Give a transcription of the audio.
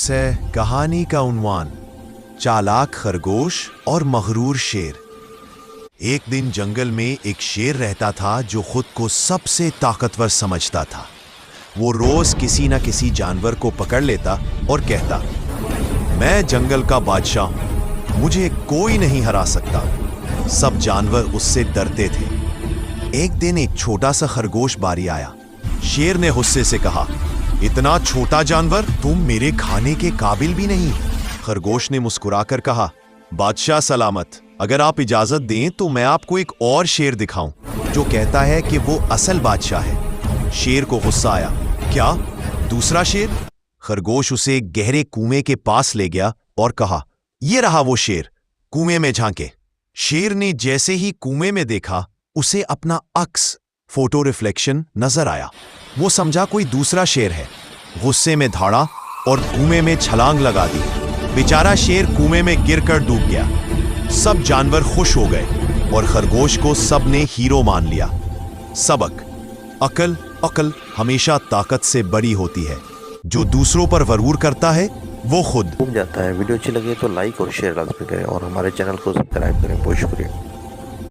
है कहानी का उन्वान, चालाक खरगोश और मगरूर शेर। एक दिन जंगल में एक शेर रहता था जो खुद को सबसे ताकतवर समझता था। वो रोज किसी न किसी जानवर को पकड़ लेता और कहता, मैं जंगल का बादशाह हूं, मुझे कोई नहीं हरा सकता। सब जानवर उससे डरते थे। एक दिन एक छोटा सा खरगोश बारी आया। शेर ने गुस्से से कहा, इतना छोटा जानवर, तुम मेरे खाने के काबिल भी नहीं। खरगोश ने मुस्कुराकर कहा, बादशाह सलामत, अगर आप इजाजत दें तो मैं आपको एक और शेर दिखाऊं जो कहता है कि वो असल बादशाह है। शेर को गुस्सा आया, क्या दूसरा शेर? खरगोश उसे गहरे कुएं के पास ले गया और कहा, ये रहा वो शेर, कुएं में झांके। शेर ने जैसे ही कुएं में देखा, उसे अपना अक्स, फोटो रिफ्लेक्शन नजर आया। वो समझा कोई दूसरा शेर है। गुस्से में धाड़ा और कुएं में छलांग लगा दी। बेचारा शेर कुएं में गिरकर डूब गया। सब जानवर खुश हो गए और खरगोश को सब ने हीरो मान लिया। सबक, अकल हमेशा ताकत से बड़ी होती है। जो दूसरों पर गरूर करता है वो खुद घूम जाता है। वीडियो अच्छी लगे तो लाइक और शेयर लाजमी करें और हमारे चैनल को सब्सक्राइब करें। बहुत शुक्रिया।